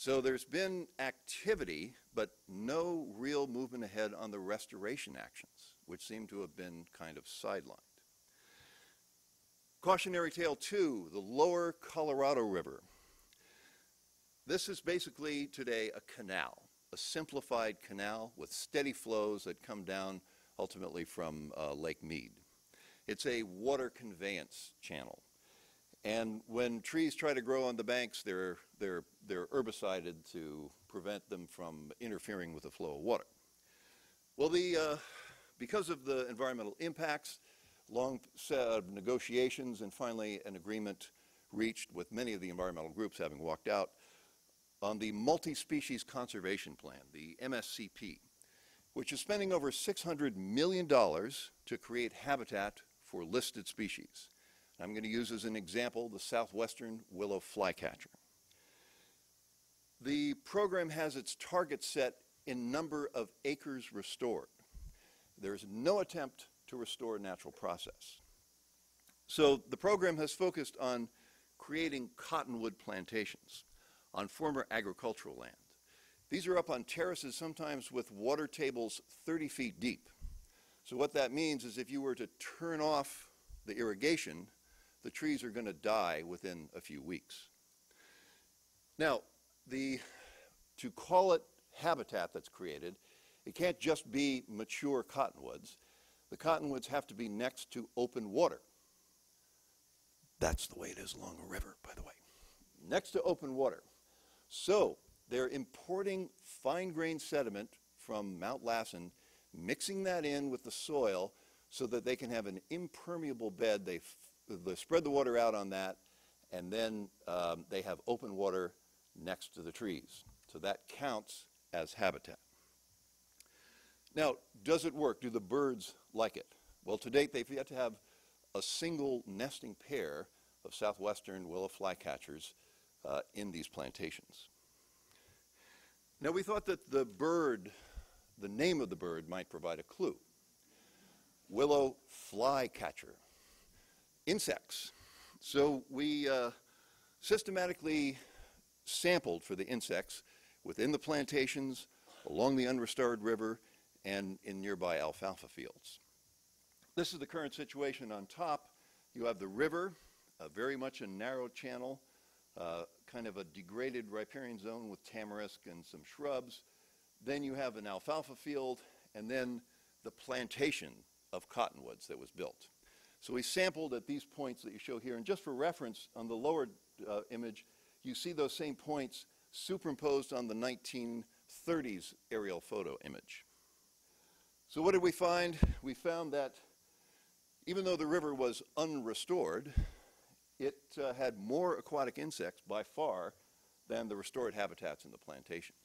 So there's been activity, but no real movement ahead on the restoration actions, which seem to have been kind of sidelined. Cautionary tale 2, the lower Colorado River. This is basically today a canal, a simplified canal with steady flows that come down ultimately from Lake Mead. It's a water conveyance channel. And when trees try to grow on the banks, they're herbicided to prevent them from interfering with the flow of water. Well, because of the environmental impacts, long set of negotiations, and finally an agreement reached with many of the environmental groups having walked out on the Multi-Species Conservation Plan, the MSCP, which is spending over $600 million to create habitat for listed species. I'm going to use as an example the southwestern willow flycatcher. The program has its target set in number of acres restored. There's no attempt to restore a natural process. So the program has focused on creating cottonwood plantations on former agricultural land. These are up on terraces, sometimes with water tables 30 feet deep. So what that means is if you were to turn off the irrigation, the trees are going to die within a few weeks. Now, to call it habitat that's created, it can't just be mature cottonwoods. The cottonwoods have to be next to open water. That's the way it is along a river, by the way. Next to open water. So they're importing fine-grained sediment from Mount Lassen, mixing that in with the soil so that they can have an impermeable bed. They spread the water out on that, and then they have open water next to the trees. So that counts as habitat. Now, does it work? Do the birds like it? Well, to date, they've yet to have a single nesting pair of southwestern willow flycatchers in these plantations. Now, we thought that the name of the bird might provide a clue. Willow flycatcher. Insects. So we systematically sampled for the insects within the plantations, along the unrestored river, and in nearby alfalfa fields. This is the current situation on top. You have the river, very much a narrow channel, kind of a degraded riparian zone with tamarisk and some shrubs. Then you have an alfalfa field, and then the plantation of cottonwoods that was built. So we sampled at these points that you show here, and just for reference, on the lower image, you see those same points superimposed on the 1930s aerial photo image. So what did we find? We found that even though the river was unrestored, it had more aquatic insects by far than the restored habitats in the plantations.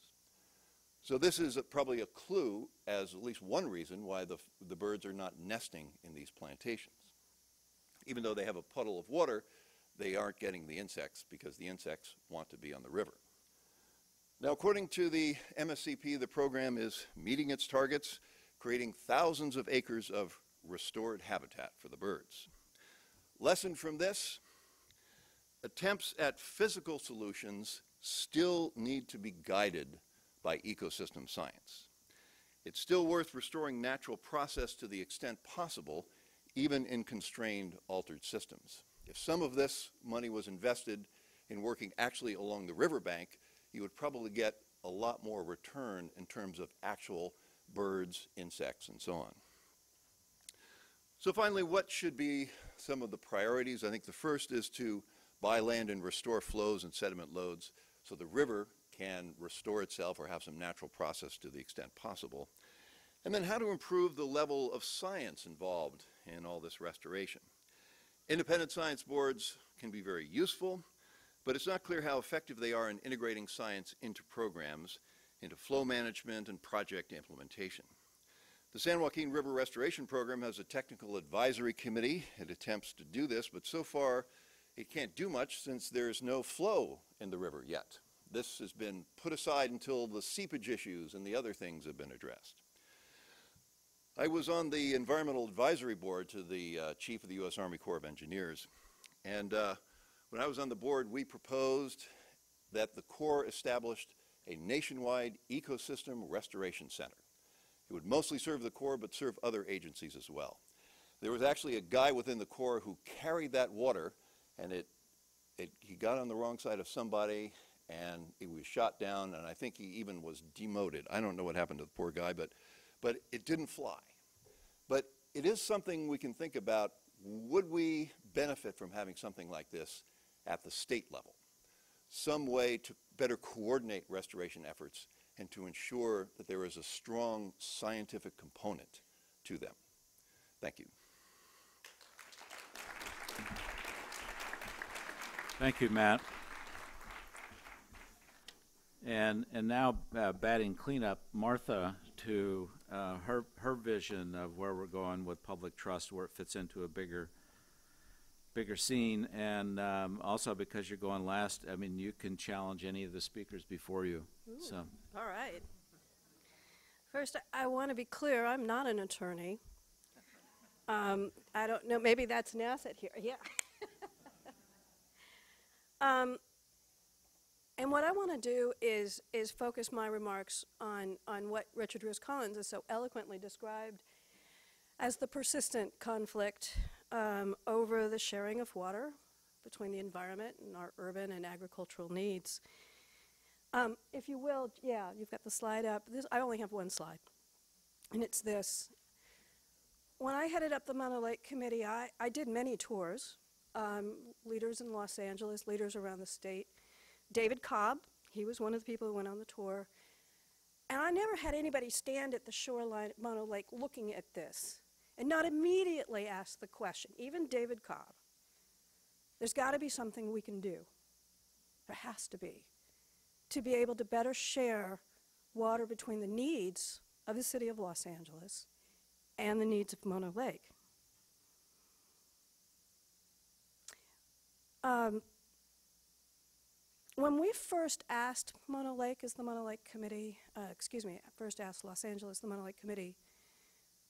So this is probably a clue as at least one reason why the birds are not nesting in these plantations. Even though they have a puddle of water, they aren't getting the insects because the insects want to be on the river. Now, according to the MSCP, the program is meeting its targets, creating thousands of acres of restored habitat for the birds. Lesson from this: attempts at physical solutions still need to be guided by ecosystem science. It's still worth restoring natural process to the extent possible, even in constrained, altered systems. If some of this money was invested in working actually along the riverbank, you would probably get a lot more return in terms of actual birds, insects, and so on. So finally, what should be some of the priorities? I think the first is to buy land and restore flows and sediment loads so the river can restore itself or have some natural process to the extent possible. And then how to improve the level of science involved in all this restoration. Independent science boards can be very useful, but it's not clear how effective they are in integrating science into programs, into flow management and project implementation. The San Joaquin River Restoration Program has a technical advisory committee. It attempts to do this, but so far it can't do much since there's no flow in the river yet. This has been put aside until the seepage issues and the other things have been addressed. I was on the Environmental Advisory Board to the Chief of the U.S. Army Corps of Engineers, and when I was on the board, we proposed that the Corps established a nationwide ecosystem restoration center. It would mostly serve the Corps, but serve other agencies as well. There was actually a guy within the Corps who carried that water, and he got on the wrong side of somebody, and he was shot down, and I think he even was demoted. I don't know what happened to the poor guy, but it didn't fly. But it is something we can think about. Would we benefit from having something like this at the state level? Some way to better coordinate restoration efforts and to ensure that there is a strong scientific component to them. Thank you. Thank you, Matt. And now batting cleanup, Martha, to her vision of where we're going with public trust, where it fits into a bigger scene, and also because you're going last, I mean, you can challenge any of the speakers before you. Ooh, so. All right. First, I want to be clear, I'm not an attorney. I don't know, maybe that's an asset here, yeah. And what I want to do is focus my remarks on what Richard Rhys-Collins has so eloquently described as the persistent conflict over the sharing of water between the environment and our urban and agricultural needs. If you will, yeah, you've got the slide up. I only have one slide, and it's this. When I headed up the Mono Lake Committee, I did many tours, leaders in Los Angeles, leaders around the state. David Cobb, he was one of the people who went on the tour. And I never had anybody stand at the shoreline at Mono Lake looking at this and not immediately ask the question, even David Cobb. There's got to be something we can do. There has to be able to better share water between the needs of the city of Los Angeles and the needs of Mono Lake. When we first asked Mono Lake as the Mono Lake Committee, first asked Los Angeles, the Mono Lake Committee,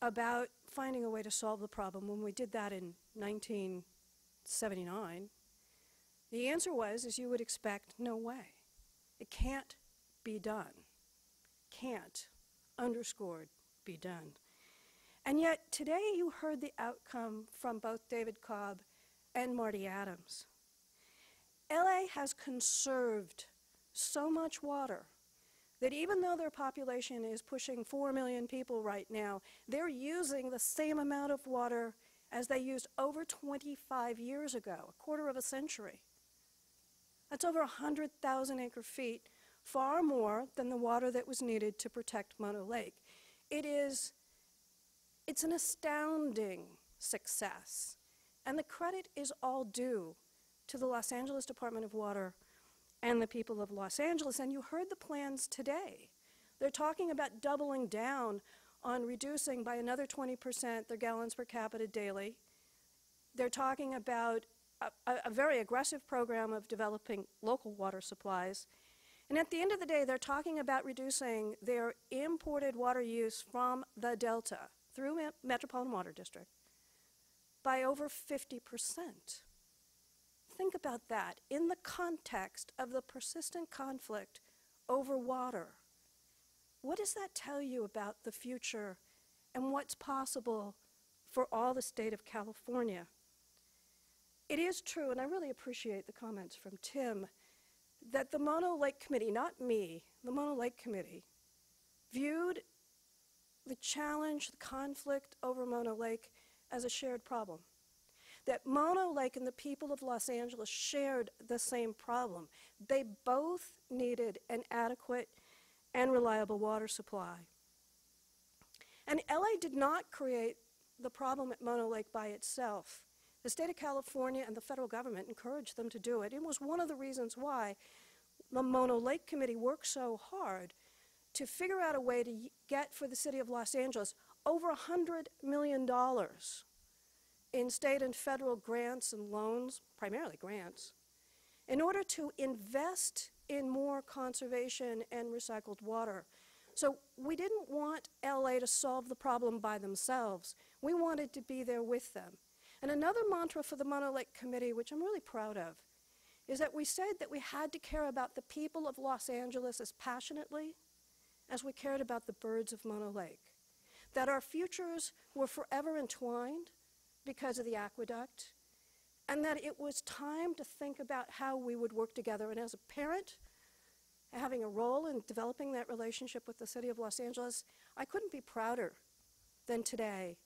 about finding a way to solve the problem, when we did that in 1979, the answer was, as you would expect, no way. It can't be done. Can't, underscored, be done. And yet, today you heard the outcome from both David Cobb and Marty Adams. LA has conserved so much water that even though their population is pushing 4 million people right now, they're using the same amount of water as they used over 25 years ago, a quarter of a century. That's over 100,000 acre feet, far more than the water that was needed to protect Mono Lake. It's an astounding success, and the credit is all due to the Los Angeles Department of Water and the people of Los Angeles. And you heard the plans today. They're talking about doubling down on reducing by another 20% their gallons per capita daily. They're talking about a very aggressive program of developing local water supplies. And at the end of the day, they're talking about reducing their imported water use from the Delta through Metropolitan Water District by over 50%. Think about that in the context of the persistent conflict over water. What does that tell you about the future and what's possible for all the state of California? It is true, and I really appreciate the comments from Tim, that the Mono Lake Committee, not me, the Mono Lake Committee, viewed the challenge, the conflict over Mono Lake as a shared problem. That Mono Lake and the people of Los Angeles shared the same problem. They both needed an adequate and reliable water supply. And LA did not create the problem at Mono Lake by itself. The state of California and the federal government encouraged them to do it. It was one of the reasons why the Mono Lake Committee worked so hard to figure out a way to get for the city of Los Angeles over $100 million in state and federal grants and loans, primarily grants, in order to invest in more conservation and recycled water. So we didn't want LA to solve the problem by themselves. We wanted to be there with them. And another mantra for the Mono Lake Committee, which I'm really proud of, is that we said that we had to care about the people of Los Angeles as passionately as we cared about the birds of Mono Lake, that our futures were forever entwined because of the aqueduct, and that it was time to think about how we would work together. And as a parent, having a role in developing that relationship with the city of Los Angeles, I couldn't be prouder than today,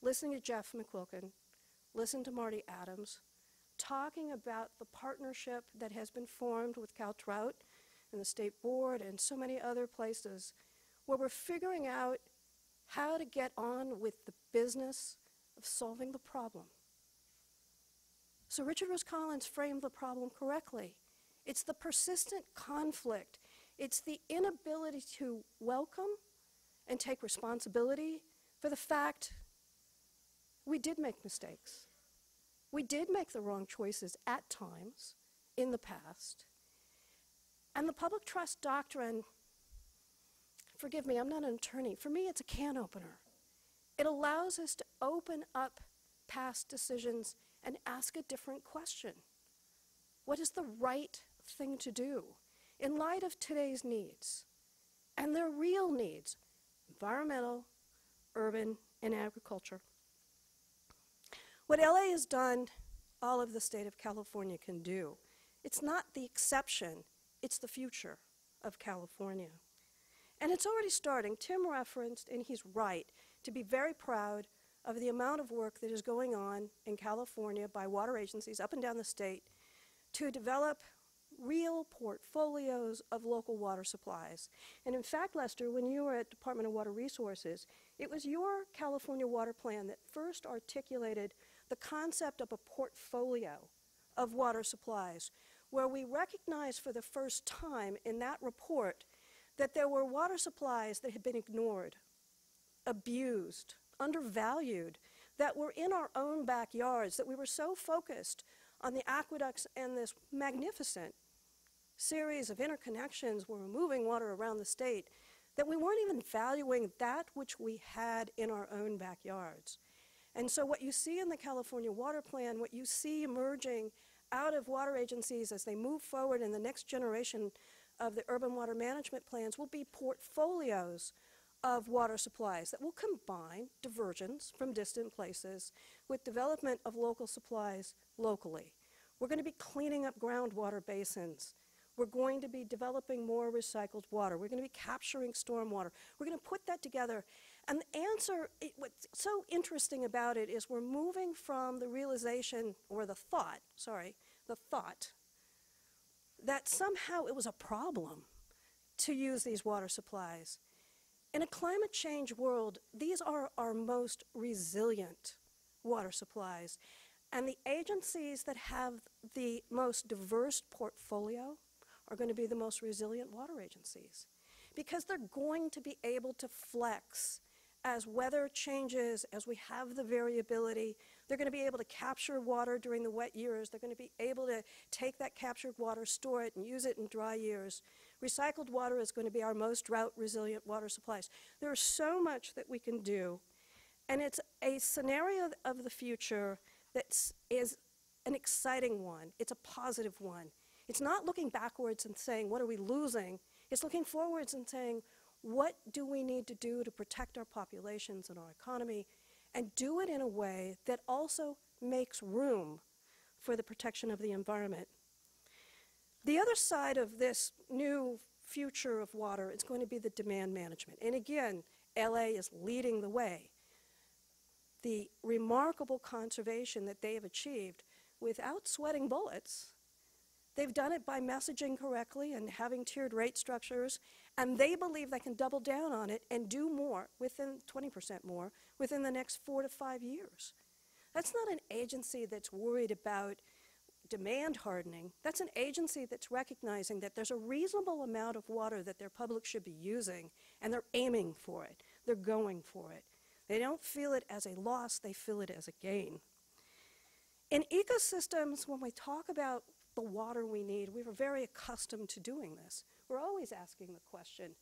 listening to Jeff McQuilkin, listen to Marty Adams, talking about the partnership that has been formed with CalTrout and the State Board and so many other places, where we're figuring out how to get on with the business of solving the problem. So Richard Rose Collins framed the problem correctly. It's the persistent conflict. It's the inability to welcome and take responsibility for the fact we did make mistakes. We did make the wrong choices at times in the past. And the public trust doctrine, forgive me, I'm not an attorney. For me, it's a can opener. It allows us to open up past decisions and ask a different question. What is the right thing to do in light of today's needs? And their real needs, environmental, urban, and agriculture. What LA has done, all of the state of California can do. It's not the exception, it's the future of California. And it's already starting. Tim referenced, and he's right, to be very proud of the amount of work that is going on in California by water agencies up and down the state to develop real portfolios of local water supplies. And in fact, Lester, when you were at Department of Water Resources, it was your California Water Plan that first articulated the concept of a portfolio of water supplies, where we recognized for the first time in that report that there were water supplies that had been ignored, abused, undervalued, that were in our own backyards, that we were so focused on the aqueducts and this magnificent series of interconnections where we're moving water around the state, that we weren't even valuing that which we had in our own backyards. And so what you see in the California Water Plan, what you see emerging out of water agencies as they move forward in the next generation of the urban water management plans, will be portfolios of water supplies that will combine diversions from distant places with development of local supplies locally. We're going to be cleaning up groundwater basins. We're going to be developing more recycled water. We're going to be capturing stormwater. We're going to put that together. And the answer, what's so interesting about it is we're moving from the realization, or the thought, that somehow it was a problem to use these water supplies. In a climate change world, these are our most resilient water supplies. And the agencies that have the most diverse portfolio are going to be the most resilient water agencies, because they're going to be able to flex as weather changes, as we have the variability. They're going to be able to capture water during the wet years. They're going to be able to take that captured water, store it, and use it in dry years. Recycled water is going to be our most drought-resilient water supplies. There's so much that we can do, and it's a scenario of the future that is an exciting one. It's a positive one. It's not looking backwards and saying, what are we losing? It's looking forwards and saying, what do we need to do to protect our populations and our economy, and do it in a way that also makes room for the protection of the environment. The other side of this new future of water is going to be the demand management. And again, LA is leading the way. The remarkable conservation that they have achieved without sweating bullets. They've done it by messaging correctly and having tiered rate structures, and they believe they can double down on it and do more, within 20% more, within the next 4 to 5 years. That's not an agency that's worried about demand hardening. That's an agency that's recognizing that there's a reasonable amount of water that their public should be using, and they're aiming for it. They're going for it. They don't feel it as a loss, they feel it as a gain. In ecosystems, when we talk about the water we need, we were very accustomed to doing this. We're always asking the question,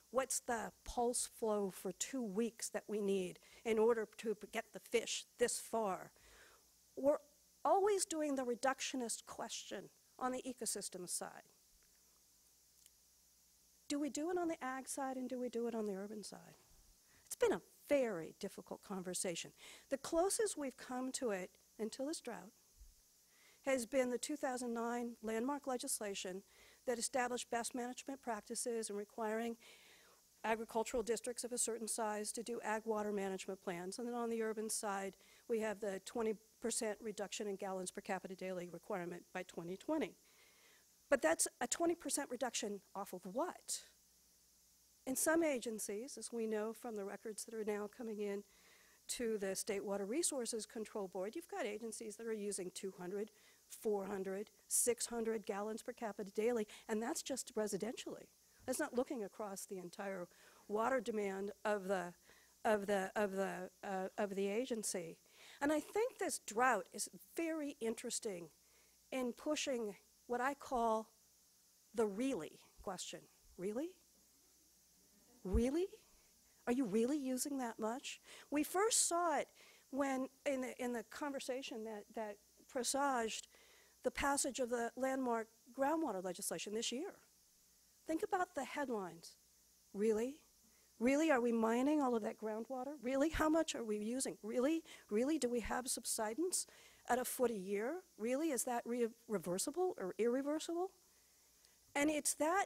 what's the pulse flow for 2 weeks that we need in order to get the fish this far? We're always doing the reductionist question. on the ecosystem side? Do we do it on the ag side and do we do it on the urban side? It's been a very difficult conversation. The closest we've come to it until this drought has been the 2009 landmark legislation that established best management practices and requiring agricultural districts of a certain size to do ag water management plans. And then on the urban side, we have the 20% reduction in gallons per capita daily requirement by 2020. But that's a 20% reduction off of what? In some agencies, as we know from the records that are now coming in to the State Water Resources Control Board, you've got agencies that are using 200, 400, 600 gallons per capita daily, and that's just residentially. That's not looking across the entire water demand of the agency. And I think this drought is very interesting in pushing what I call the really question. Really? Really? Are you really using that much? We first saw it when in the conversation that presaged the passage of the landmark groundwater legislation this year. Think about the headlines. Really? Really? Are we mining all of that groundwater? Really? How much are we using? Really? Really? Do we have subsidence at a foot a year? Really? Is that reversible or irreversible? And it's that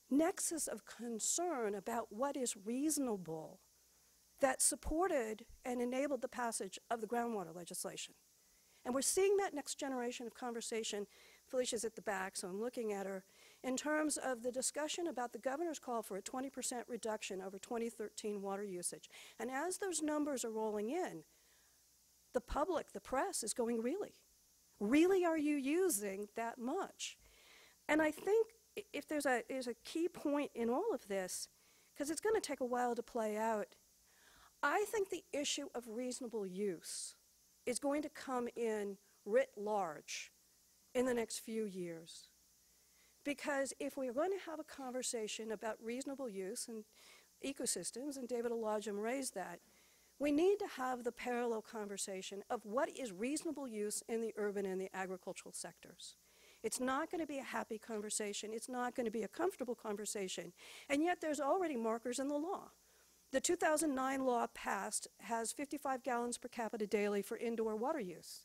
nexus of concern about what is reasonable that supported and enabled the passage of the groundwater legislation. And we're seeing that next generation of conversation. Felicia's at the back, so I'm looking at her, in terms of the discussion about the governor's call for a 20% reduction over 2013 water usage. And as those numbers are rolling in, the public, the press, is going, really? Really, are you using that much? And I think if there's a key point in all of this, because it's going to take a while to play out, I think the issue of reasonable use is going to come in writ large in the next few years. Because if we're going to have a conversation about reasonable use and ecosystems, and David Olajim raised that, we need to have the parallel conversation of what is reasonable use in the urban and the agricultural sectors. It's not going to be a happy conversation. It's not going to be a comfortable conversation. And yet there's already markers in the law. The 2009 law passed has 55 gallons per capita daily for indoor water use.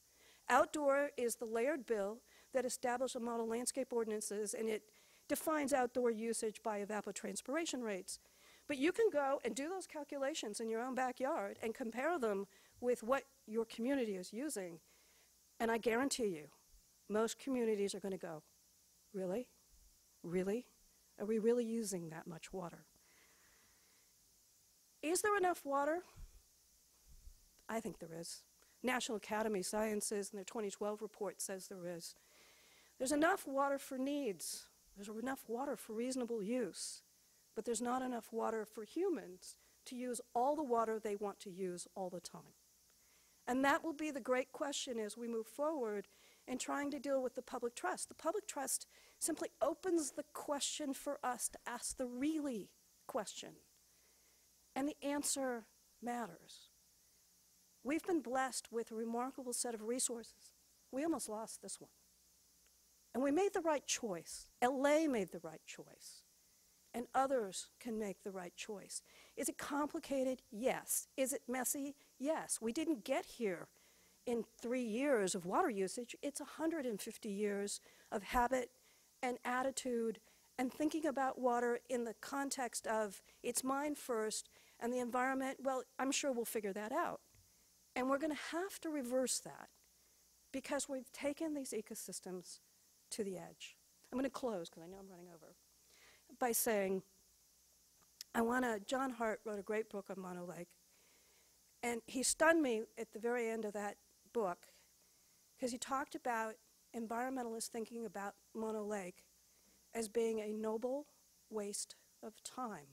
Outdoor is the layered bill that established model landscape ordinances, and it defines outdoor usage by evapotranspiration rates. But you can go and do those calculations in your own backyard and compare them with what your community is using. And I guarantee you, most communities are going to go, really? Really? Are we really using that much water? Is there enough water? I think there is. National Academy of Sciences in their 2012 report says there is. There's enough water for needs. There's enough water for reasonable use. But there's not enough water for humans to use all the water they want to use all the time. And that will be the great question as we move forward in trying to deal with the public trust. The public trust simply opens the question for us to ask the really question. And the answer matters. We've been blessed with a remarkable set of resources. We almost lost this one. And we made the right choice. LA made the right choice. And others can make the right choice. Is it complicated? Yes. Is it messy? Yes. We didn't get here in 3 years of water usage. It's 150 years of habit and attitude and thinking about water in the context of it's mine first and the environment, well, I'm sure we'll figure that out. And we're going to have to reverse that because we've taken these ecosystems to the edge. I'm going to close because I know I'm running over by saying John Hart wrote a great book on Mono Lake, and he stunned me at the very end of that book because he talked about environmentalists thinking about Mono Lake as being a noble waste of time.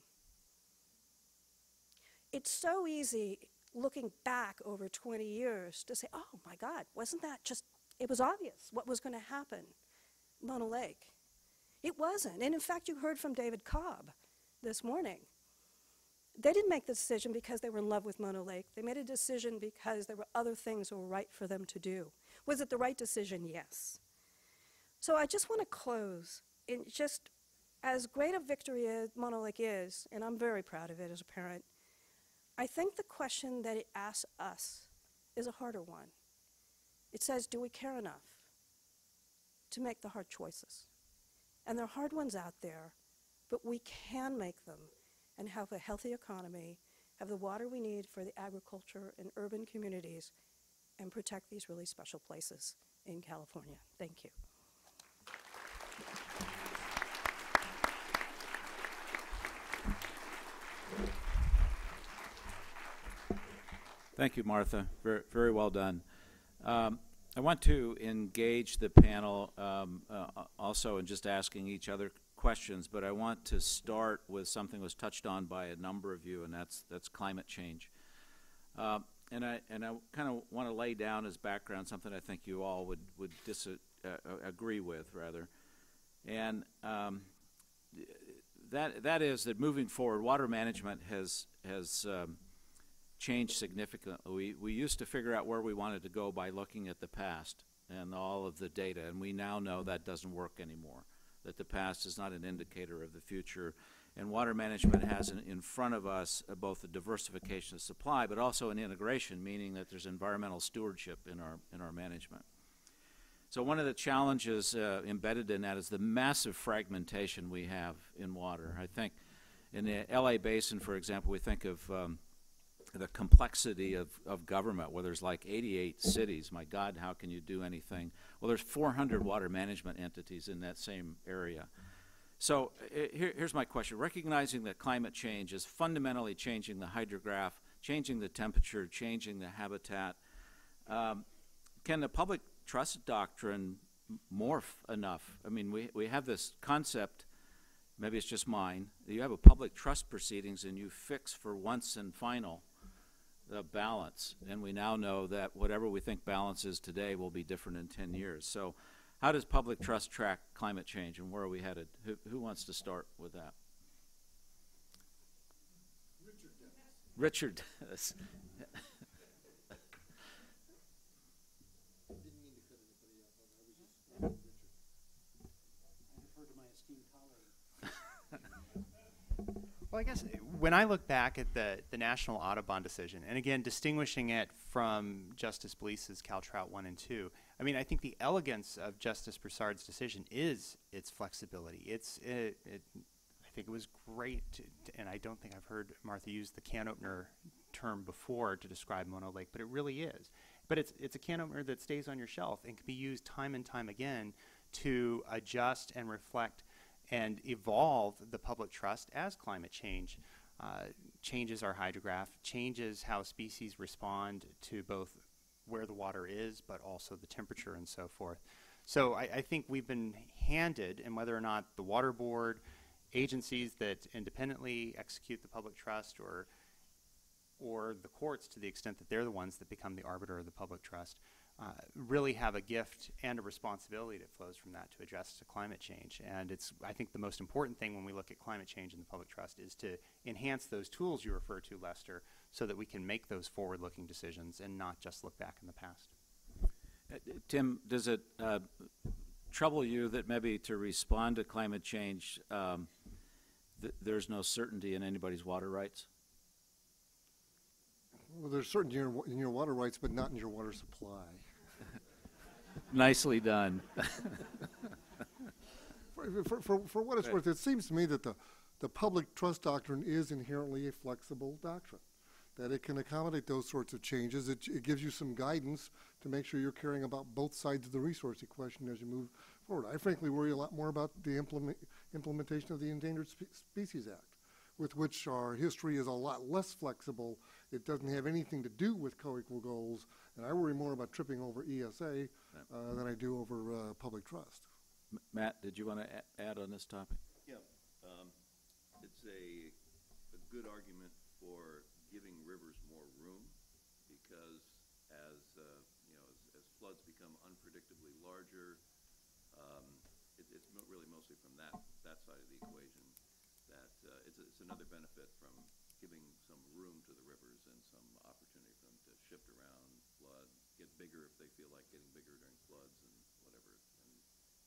It's so easy looking back over 20 years to say, oh my God, wasn't that just, it was obvious what was going to happen, Mono Lake. It wasn't. And in fact, you heard from David Cobb this morning. They didn't make the decision because they were in love with Mono Lake. They made a decision because there were other things that were right for them to do. Was it the right decision? Yes. So I just want to close in just as great a victory as Mono Lake is, and I'm very proud of it as a parent, I think the question that it asks us is a harder one. It says, do we care enough to make the hard choices? And there are hard ones out there, but we can make them and have a healthy economy, have the water we need for the agriculture and urban communities, and protect these really special places in California. Thank you. Thank you, Martha. Very, very well done. I want to engage the panel also in just asking each other questions, but I want to start with something that was touched on by a number of you, and that's climate change. And I kind of want to lay down as background something I think you all would agree with, rather. And that is that moving forward, water management has changed significantly. We used to figure out where we wanted to go by looking at the past and all of the data, and we now know that doesn't work anymore, that the past is not an indicator of the future. And water management has in front of us both the diversification of supply, but also an integration, meaning that there's environmental stewardship in our management. So one of the challenges embedded in that is the massive fragmentation we have in water. I think in the LA Basin, for example, we think of the complexity of government, where there's like 88 cities. My God, how can you do anything? Well, there's 400 water management entities in that same area. So here's my question. Recognizing that climate change is fundamentally changing the hydrograph, changing the temperature, changing the habitat, can the public trust doctrine morph enough? I mean, we have this concept, maybe it's just mine, that you have a public trust proceedings and you fix for once and final the balance. And we now know that whatever we think balance is today will be different in 10 years. So how does public trust track climate change, and where are we headed? Who wants to start with that? Richard Dennis. Well, I guess when I look back at the National Audubon decision, and again, distinguishing it from Justice Blease's Caltrout 1 and 2, I mean, I think the elegance of Justice Broussard's decision is its flexibility. I think it was great, and I don't think I've heard Martha use the can opener term before to describe Mono Lake, but it really is. But it's a can opener that stays on your shelf and can be used time and time again to adjust and reflect and evolve the public trust as climate change changes our hydrograph, changes how species respond to both where the water is, but also the temperature and so forth. So I think we've been handed, and whether or not the water board, agencies that independently execute the public trust, or the courts, to the extent that they're the ones that become the arbiter of the public trust, really have a gift and a responsibility that flows from that to address climate change. And it's, I think, the most important thing when we look at climate change in the public trust is to enhance those tools you refer to, Lester, so that we can make those forward-looking decisions and not just look back in the past. Tim, does it trouble you that maybe to respond to climate change, there's no certainty in anybody's water rights? Well, there's certainty in your water rights, but not in your water supply. Nicely done. For what it's worth, it seems to me that the public trust doctrine is inherently a flexible doctrine, that it can accommodate those sorts of changes. It gives you some guidance to make sure you're caring about both sides of the resource equation as you move forward. I frankly worry a lot more about the implementation of the Endangered Species Act, with which our history is a lot less flexible. It doesn't have anything to do with co-equal goals, and I worry more about tripping over ESA than I do over public trust. Matt, did you want to add on this topic? Yeah, it's a good argument for giving rivers more room, because as floods become unpredictably larger, it's really mostly from that side of the equation that it's another benefit from giving some room to the rivers and some opportunity for them to shift around, flood, get bigger if they feel like getting bigger during floods and whatever,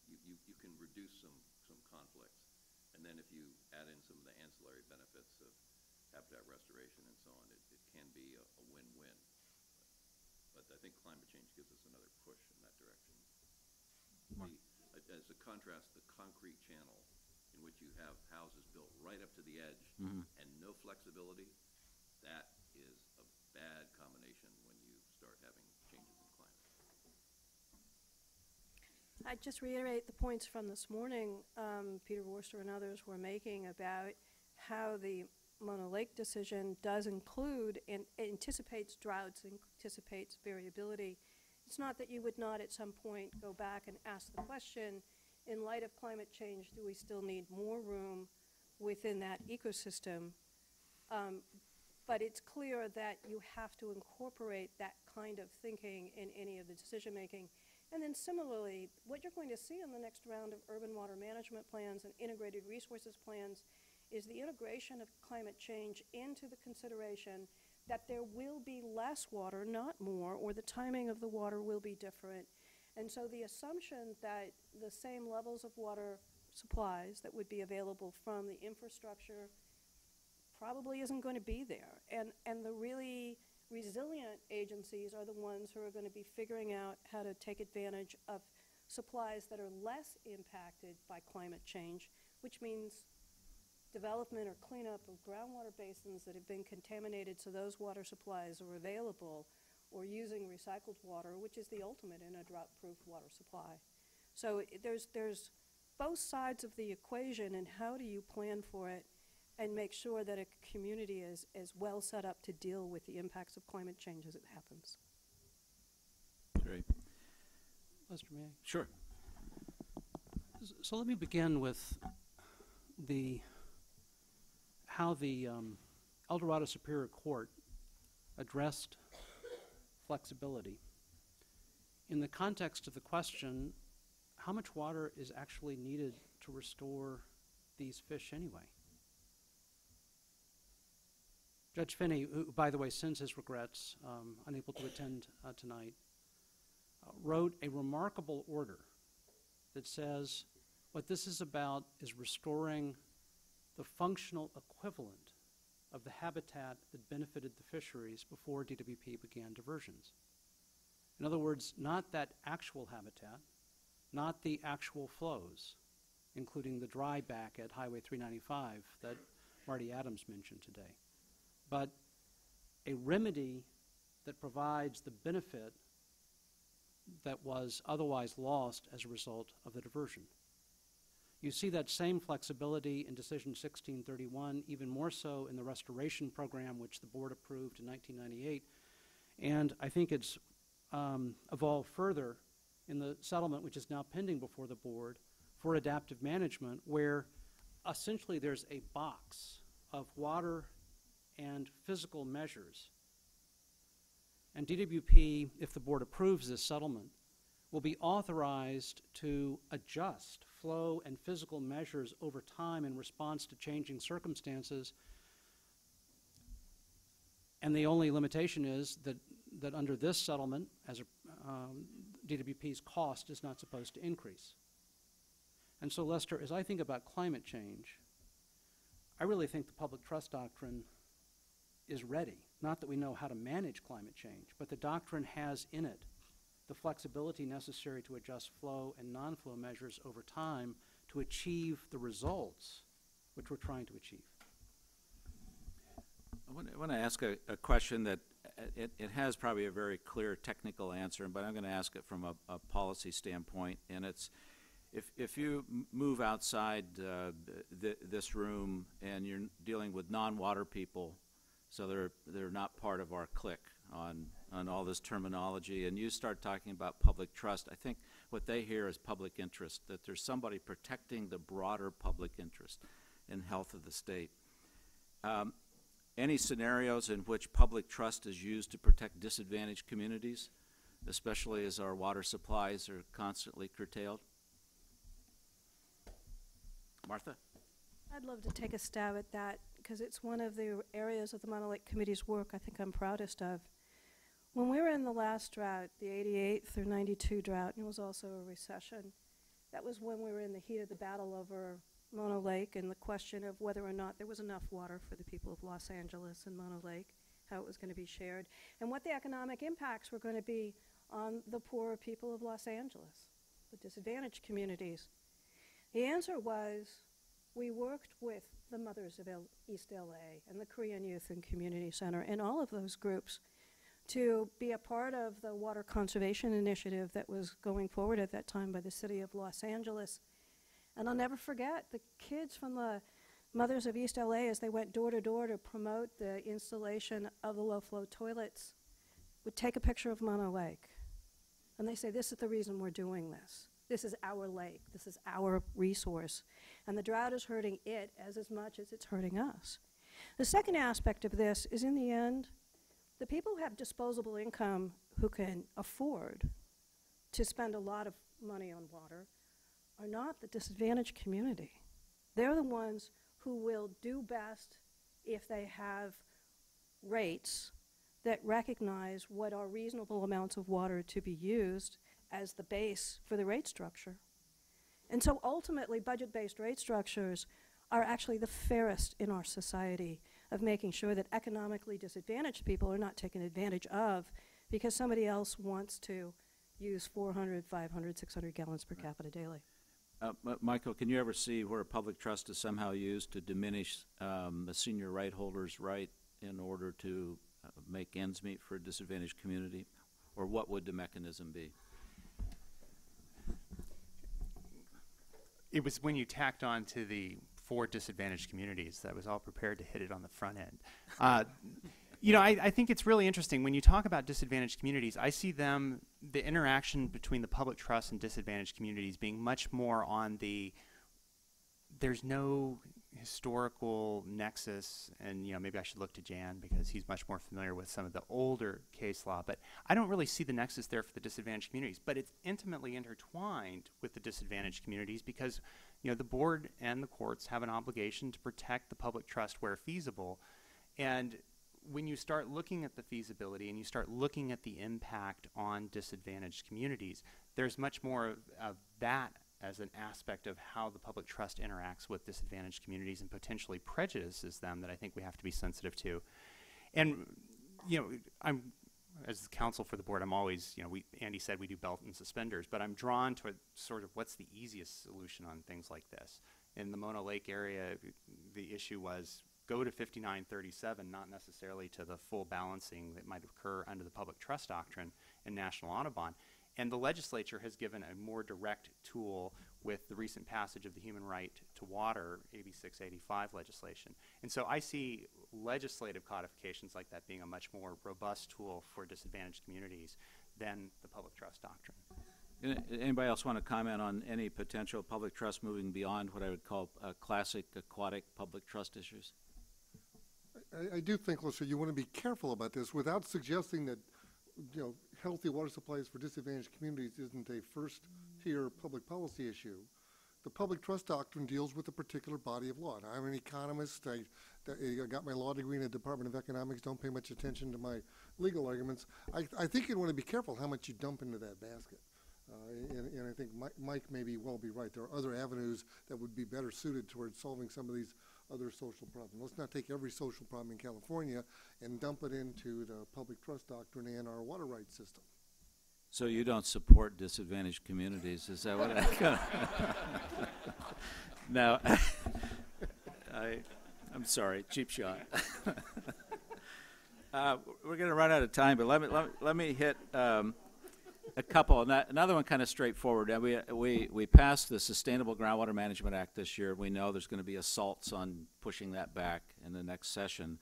and you can reduce some conflicts. And then if you add in some of the ancillary benefits of habitat restoration and so on, it can be a win-win. But I think climate change gives us another push in that direction. As a contrast, the concrete channel in which you have houses built right up to the edge and no flexibility, that is a bad combination when you start having changes in climate. I'd just reiterate the points from this morning Peter Worcester and others were making about how the Mono Lake decision does include and anticipates droughts, anticipates variability. It's not that you would not at some point go back and ask the question, in light of climate change, do we still need more room within that ecosystem? But it's clear that you have to incorporate that kind of thinking in any of the decision making. And then similarly, what you're going to see in the next round of urban water management plans and integrated resources plans is the integration of climate change into the consideration that there will be less water, not more, or the timing of the water will be different. And so the assumption that the same levels of water supplies that would be available from the infrastructure probably isn't going to be there. And the really resilient agencies are the ones who are going to be figuring out how to take advantage of supplies that are less impacted by climate change, which means development or cleanup of groundwater basins that have been contaminated so those water supplies are available, or using recycled water, which is the ultimate in a drought-proof water supply. So there's both sides of the equation, and how do you plan for it and make sure that a community is well set up to deal with the impacts of climate change as it happens. Great. Lester, may I? Sure. So let me begin with how the El Dorado Superior Court addressed flexibility in the context of the question, how much water is actually needed to restore these fish anyway? Judge Finney, who, by the way, sends his regrets, unable to attend tonight, wrote a remarkable order that says what this is about is restoring the functional equivalent of the habitat that benefited the fisheries before DWP began diversions. In other words, not that actual habitat, not the actual flows, including the dry back at Highway 395 that Marty Adams mentioned today, but a remedy that provides the benefit that was otherwise lost as a result of the diversion. You see that same flexibility in Decision 1631, even more so in the restoration program, which the board approved in 1998. And I think it's evolved further in the settlement, which is now pending before the board for adaptive management, where essentially there's a box of water and physical measures. And DWP, if the board approves this settlement, will be authorized to adjust flow and physical measures over time in response to changing circumstances. And the only limitation is that under this settlement, as DWP's cost is not supposed to increase. And so, Lester, as I think about climate change, I really think the public trust doctrine is ready. Not that we know how to manage climate change, but the doctrine has in it the flexibility necessary to adjust flow and non-flow measures over time to achieve the results which we're trying to achieve. I want to ask a question that it has probably a very clear technical answer, but I'm going to ask it from a policy standpoint. And it's, if you move outside this room and you're dealing with non-water people, so they're not part of our clique on all this terminology, and you start talking about public trust, I think what they hear is public interest, that there's somebody protecting the broader public interest in health of the state. Any scenarios in which public trust is used to protect disadvantaged communities, especially as our water supplies are constantly curtailed? Martha? I'd love to take a stab at that, because it's one of the areas of the Mono Lake Committee's work I think I'm proudest of. When we were in the last drought, the 88 through 92 drought, and it was also a recession, That was when we were in the heat of the battle over Mono Lake and the question of whether or not there was enough water for the people of Los Angeles and Mono Lake, how it was going to be shared, and what the economic impacts were going to be on the poorer people of Los Angeles, the disadvantaged communities. The answer was we worked with the Mothers of East LA and the Korean Youth and Community Center and all of those groups to be a part of the water conservation initiative that was going forward at that time by the city of Los Angeles. And I'll never forget the kids from the Mothers of East LA, as they went door to door to promote the installation of the low-flow toilets, would take a picture of Mono Lake. And they say, this is the reason we're doing this. This is our lake. This is our resource. And the drought is hurting it as much as it's hurting us. The second aspect of this is, in the end, the people who have disposable income who can afford to spend a lot of money on water are not the disadvantaged community. They're the ones who will do best if they have rates that recognize what are reasonable amounts of water to be used as the base for the rate structure. And so ultimately, budget-based rate structures are actually the fairest in our society of making sure that economically disadvantaged people are not taken advantage of because somebody else wants to use 400, 500, 600 gallons per capita daily. Michael, can you ever see where a public trust is somehow used to diminish the senior right holder's right in order to make ends meet for a disadvantaged community? Or what would the mechanism be? It was when you tacked on to the 4 disadvantaged communities that I was all prepared to hit it on the front end. You know, I think it's really interesting. When you talk about disadvantaged communities, I see them, the interaction between the public trust and disadvantaged communities being much more on the, there's no historical nexus, and, you know, maybe I should look to Jan because he's much more familiar with some of the older case law, but I don't really see the nexus there for the disadvantaged communities, but it's intimately intertwined with the disadvantaged communities because, you know, the board and the courts have an obligation to protect the public trust where feasible, and when you start looking at the feasibility and you start looking at the impact on disadvantaged communities, there's much more of that as an aspect of how the public trust interacts with disadvantaged communities and potentially prejudices them that I think we have to be sensitive to. And, you know, I'm, as the counsel for the board, I'm always, you know, Andy said we do belt and suspenders, but I'm drawn to sort of what's the easiest solution on things like this. In the Mono Lake area, the issue was go to 5937, not necessarily to the full balancing that might occur under the public trust doctrine in National Audubon. And the legislature has given a more direct tool with the recent passage of the Human Right to Water, AB 685 legislation. And so I see legislative codifications like that being a much more robust tool for disadvantaged communities than the public trust doctrine. Anybody else want to comment on any potential public trust moving beyond what I would call classic aquatic public trust issues? I do think, Lisa, you want to be careful about this without suggesting that, you know, healthy water supplies for disadvantaged communities isn't a first-tier public policy issue. The public trust doctrine deals with a particular body of law. Now, I'm an economist. I got my law degree in the Department of Economics. Don't pay much attention to my legal arguments. I think you want to be careful how much you dump into that basket. And I think Mike may well be right. There are other avenues that would be better suited towards solving some of these other social problems. Let's not take every social problem in California and dump it into the public trust doctrine and our water rights system. So you don't support disadvantaged communities, is that what I No, I'm sorry, cheap shot. We're going to run out of time, but let me hit a couple. Another one kind of straightforward. We passed the Sustainable Groundwater Management Act this year. We know there's going to be assaults on pushing that back in the next session.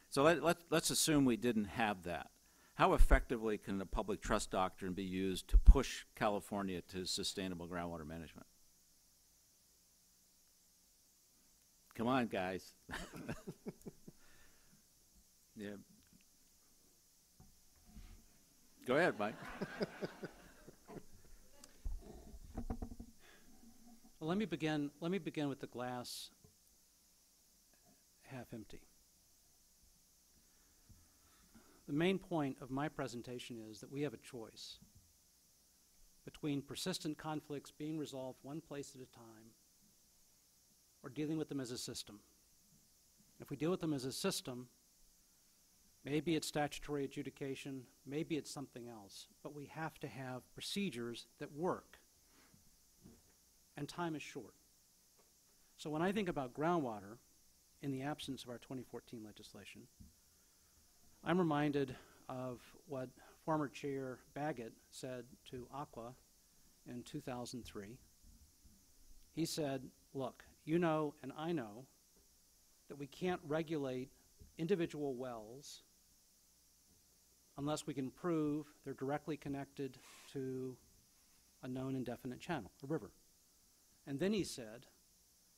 So let's assume we didn't have that. How effectively can the public trust doctrine be used to push California to sustainable groundwater management? Come on, guys. Yeah. Go ahead, Mike. Well, let me begin with the glass half empty. The main point of my presentation is that we have a choice. between persistent conflicts being resolved one place at a time or dealing with them as a system. If we deal with them as a system, maybe it's statutory adjudication, maybe it's something else, but we have to have procedures that work, and time is short. So when I think about groundwater, in the absence of our 2014 legislation, I'm reminded of what former Chair Baggett said to Aqua in 2003. He said, look, you know and I know that we can't regulate individual wells unless we can prove they're directly connected to a known indefinite channel, a river. And then he said,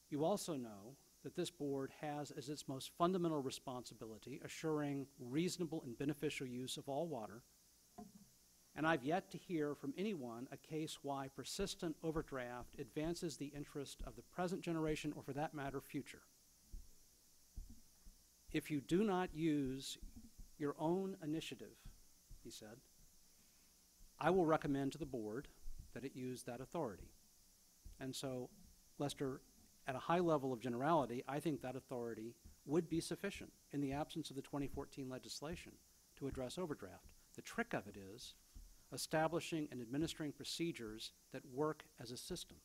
you also know that this board has as its most fundamental responsibility assuring reasonable and beneficial use of all water, and I've yet to hear from anyone a case why persistent overdraft advances the interest of the present generation, or for that matter, future. If you do not use your own initiative, he said, I will recommend to the board that it use that authority. And so, Lester, at a high level of generality, I think that authority would be sufficient in the absence of the 2014 legislation to address overdraft. The trick of it is establishing and administering procedures that work as a system.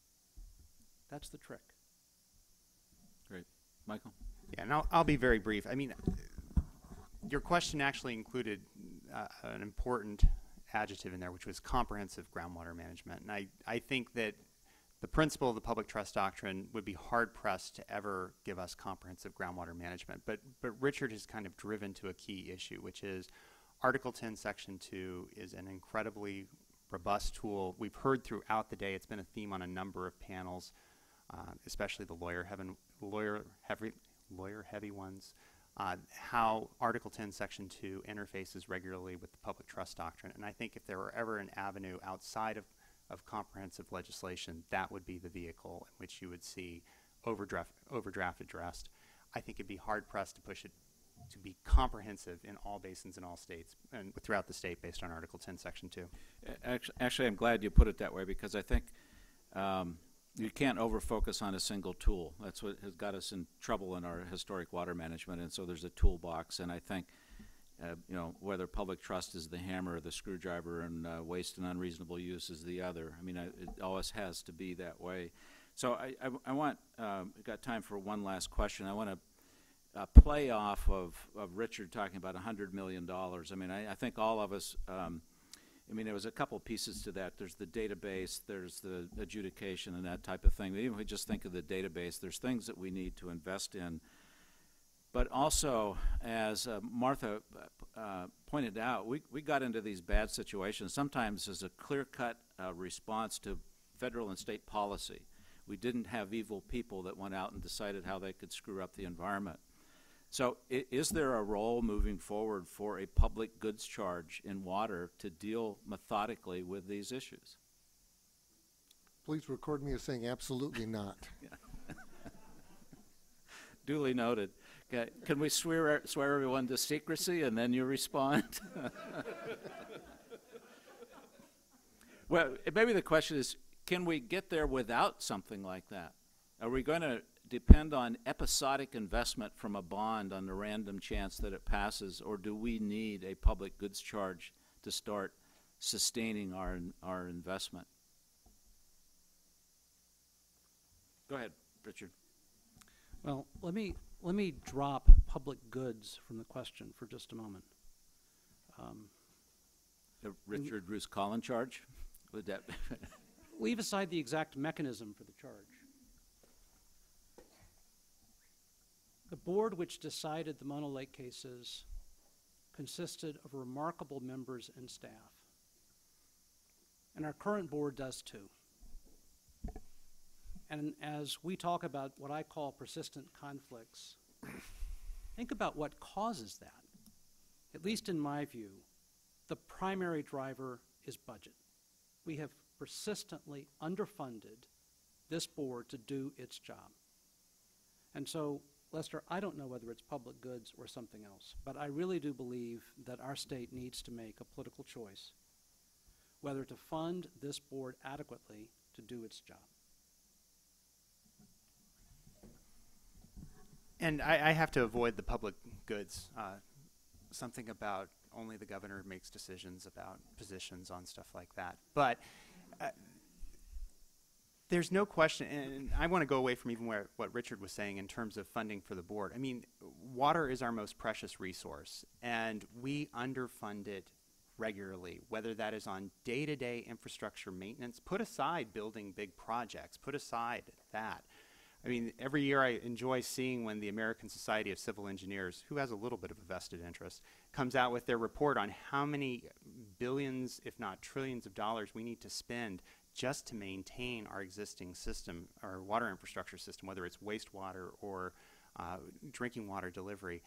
That's the trick. Great. Michael? Yeah, and I'll be very brief. I mean, your question actually included an important adjective in there, which was comprehensive groundwater management. And I think that the principle of the public trust doctrine would be hard-pressed to ever give us comprehensive groundwater management. But Richard has kind of driven to a key issue, which is Article 10, Section 2 is an incredibly robust tool. We've heard throughout the day, it's been a theme on a number of panels, especially the lawyer-heavy ones, how Article 10, Section 2 interfaces regularly with the public trust doctrine. And I think if there were ever an avenue outside of comprehensive legislation, that would be the vehicle in which you would see overdraft addressed. I think it'd be hard-pressed to push it to be comprehensive in all basins in all states and throughout the state based on Article 10, Section 2. Actually, I'm glad you put it that way, because I think you can't over-focus on a single tool. That's what has got us in trouble in our historic water management, and so there's a toolbox, and I think you know, whether public trust is the hammer or the screwdriver and waste and unreasonable use is the other. I mean, it always has to be that way. So I want, we've got time for one last question. I want to play off of Richard talking about $100 million. I mean, I think all of us, I mean, there was a couple pieces to that. There's the database, there's the adjudication and that type of thing. But even if we just think of the database, there's things that we need to invest in. But also, as Martha pointed out, we got into these bad situations sometimes as a clear-cut response to federal and state policy. We didn't have evil people that went out and decided how they could screw up the environment. So is there a role moving forward for a public goods charge in water to deal methodically with these issues? Please record me as saying absolutely not. Duly noted. Okay. Can we swear everyone to secrecy and then you respond? Well, maybe the question is, can we get there without something like that? Are we going to depend on episodic investment from a bond on the random chance that it passes, or do we need a public goods charge to start sustaining our investment? Go ahead, Richard. Well, let me drop public goods from the question for just a moment. The Richard Bruce Collin charge? Would that leave aside the exact mechanism for the charge. The board which decided the Mono Lake cases consisted of remarkable members and staff. And our current board does too. And as we talk about what I call persistent conflicts, think about what causes that. At least in my view, the primary driver is budget. We have persistently underfunded this board to do its job. And so, Lester, I don't know whether it's public goods or something else, but I really do believe that our state needs to make a political choice. whether to fund this board adequately to do its job. And I have to avoid the public goods, something about only the governor makes decisions about positions on stuff like that. But there's no question, and I want to go away from even what Richard was saying in terms of funding for the board. I mean, water is our most precious resource, and we underfund it regularly, whether that is on day-to-day infrastructure maintenance. Put aside building big projects, put aside that. I mean, every year I enjoy seeing when the American Society of Civil Engineers, who has a little bit of a vested interest, comes out with their report on how many billions, if not trillions of dollars we need to spend just to maintain our existing system, our water infrastructure system, whether it's wastewater or drinking water delivery.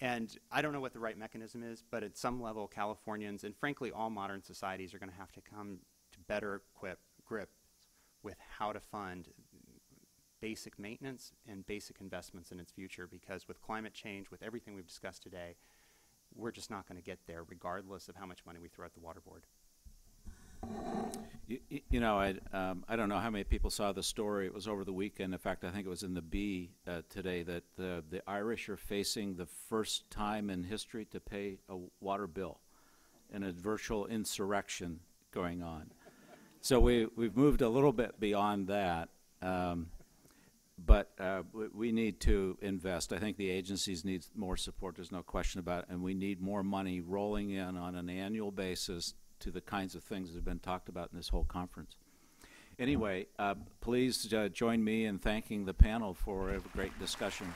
And I don't know what the right mechanism is, but at some level, Californians, and frankly all modern societies, are going to have to come to better grip with how to fund basic maintenance and basic investments in its future, because with climate change, with everything we've discussed today, we're just not going to get there regardless of how much money we throw at the water board. You know, I don't know how many people saw the story. It was over the weekend. In fact, I think it was in the Bee today that the Irish are facing the first time in history to pay a water bill, and a virtual insurrection going on. So we've moved a little bit beyond that. But we need to invest. I think the agencies need more support, there's no question about it, and we need more money rolling in on an annual basis to the kinds of things that have been talked about in this whole conference. Anyway, please join me in thanking the panel for a great discussion.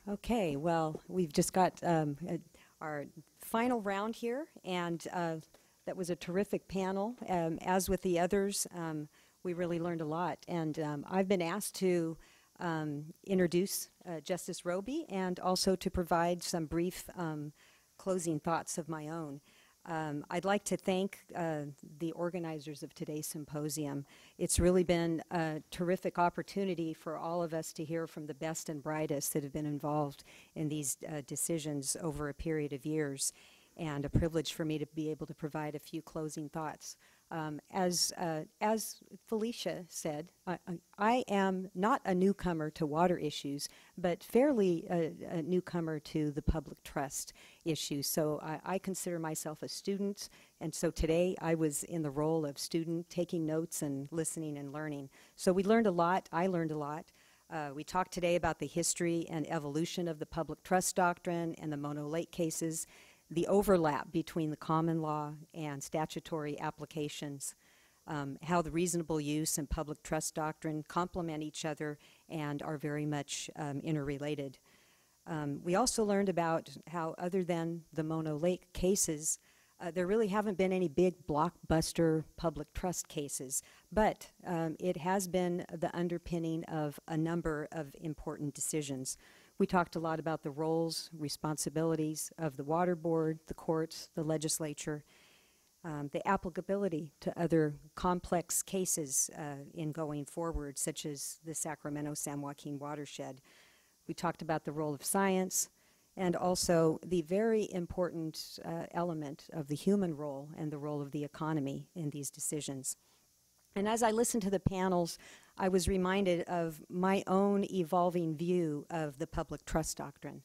Okay, well, we've just got our final round here, and that was a terrific panel. As with the others, we really learned a lot, and I've been asked to introduce Justice Roby and also to provide some brief closing thoughts of my own. I'd like to thank the organizers of today's symposium. It's really been a terrific opportunity for all of us to hear from the best and brightest that have been involved in these decisions over a period of years, and a privilege for me to be able to provide a few closing thoughts. As Felicia said, I am not a newcomer to water issues, but fairly a newcomer to the public trust issues. So I consider myself a student, and so today I was in the role of student, taking notes and listening and learning. So we learned a lot. I learned a lot. We talked today about the history and evolution of the public trust doctrine and the Mono Lake cases, the overlap between the common law and statutory applications, how the reasonable use and public trust doctrine complement each other and are very much interrelated. We also learned about how, other than the Mono Lake cases, there really haven't been any big blockbuster public trust cases, but it has been the underpinning of a number of important decisions. We talked a lot about the roles, responsibilities of the water board, the courts, the legislature, the applicability to other complex cases in going forward, such as the Sacramento-San Joaquin watershed. We talked about the role of science and also the very important element of the human role and the role of the economy in these decisions. And as I listened to the panels, I was reminded of my own evolving view of the public trust doctrine.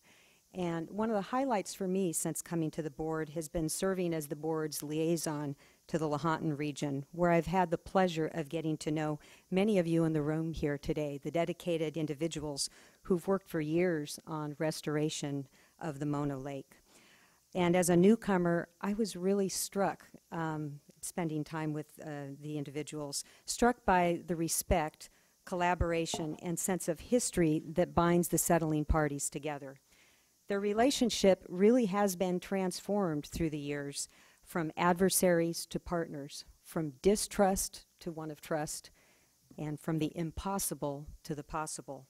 And one of the highlights for me since coming to the board has been serving as the board's liaison to the Lahontan region, where I've had the pleasure of getting to know many of you in the room here today, the dedicated individuals who've worked for years on restoration of the Mono Lake. And as a newcomer, I was really struck, spending time with the individuals, struck by the respect, collaboration, and sense of history that binds the settling parties together. Their relationship really has been transformed through the years, from adversaries to partners, from distrust to one of trust, and from the impossible to the possible.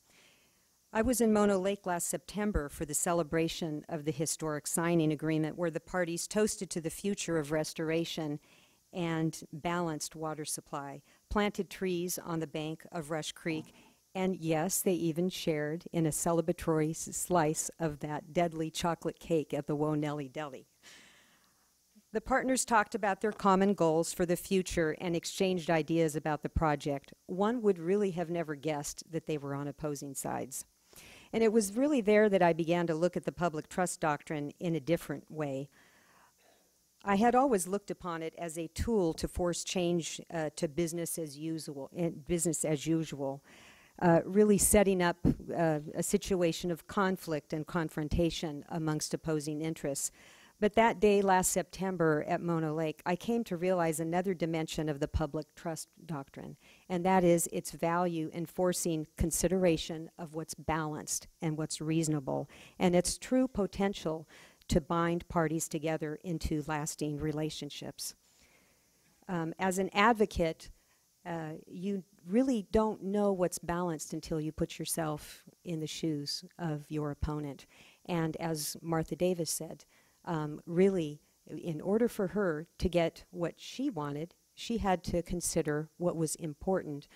I was in Mono Lake last September for the celebration of the historic signing agreement, where the parties toasted to the future of restoration and balanced water supply, planted trees on the bank of Rush Creek, and yes, they even shared in a celebratory slice of that deadly chocolate cake at the Wonelli Deli. The partners talked about their common goals for the future and exchanged ideas about the project. One would really have never guessed that they were on opposing sides. And it was really there that I began to look at the public trust doctrine in a different way. I had always looked upon it as a tool to force change to business as usual, really setting up a situation of conflict and confrontation amongst opposing interests. But that day last September at Mono Lake, I came to realize another dimension of the public trust doctrine, and that is its value in forcing consideration of what's balanced and what's reasonable, and its true potential to bind parties together into lasting relationships. As an advocate, you really don't know what's balanced until you put yourself in the shoes of your opponent. And as Martha Davis said, really, in order for her to get what she wanted, she had to consider what was important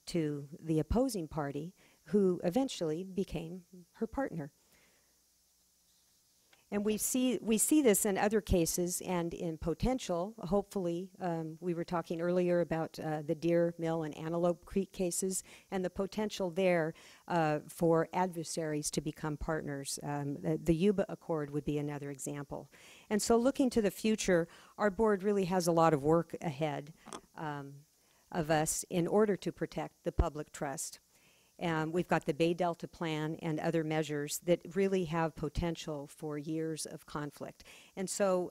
to the opposing party, who eventually became her partner. And we see this in other cases and in potential, hopefully. We were talking earlier about the Deer Mill and Antelope Creek cases and the potential there for adversaries to become partners. The Yuba Accord would be another example. And so looking to the future, our board really has a lot of work ahead of us in order to protect the public trust. We've got the Bay Delta Plan and other measures that really have potential for years of conflict. And so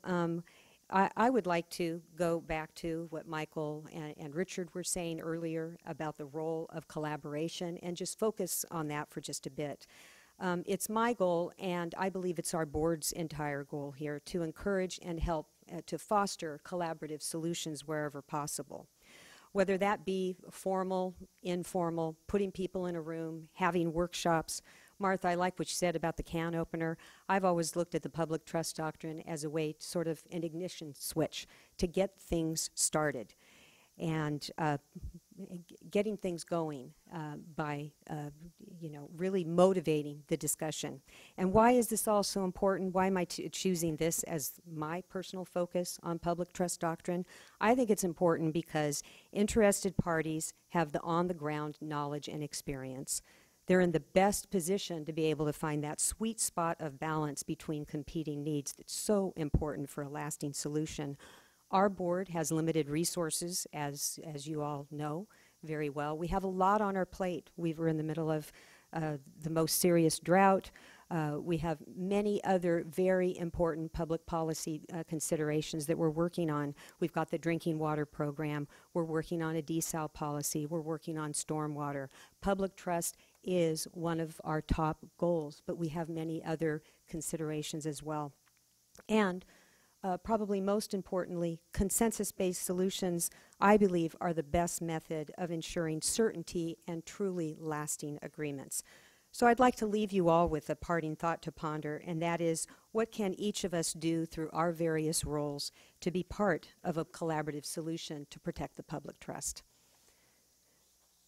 I would like to go back to what Michael and Richard were saying earlier about the role of collaboration and just focus on that for just a bit. It's my goal, and I believe it's our board's entire goal here, to encourage and help to foster collaborative solutions wherever possible. Whether that be formal, informal, putting people in a room, having workshops. Martha, I like what you said about the can opener. I've always looked at the public trust doctrine as a way, sort of an ignition switch to get things started and getting things going by really motivating the discussion. And why is this all so important? Why am I choosing this as my personal focus on public trust doctrine? I think it's important because interested parties have the on-the-ground knowledge and experience. They're in the best position to be able to find that sweet spot of balance between competing needs that's so important for a lasting solution. Our board has limited resources, as you all know very well. We have a lot on our plate. We're in the middle of the most serious drought. We have many other very important public policy considerations that we're working on. We've got the drinking water program. We're working on a desal policy. We're working on stormwater. Public trust is one of our top goals, but we have many other considerations as well. And probably most importantly, consensus-based solutions, I believe, are the best method of ensuring certainty and truly lasting agreements. So I'd like to leave you all with a parting thought to ponder, and that is, what can each of us do through our various roles to be part of a collaborative solution to protect the public trust?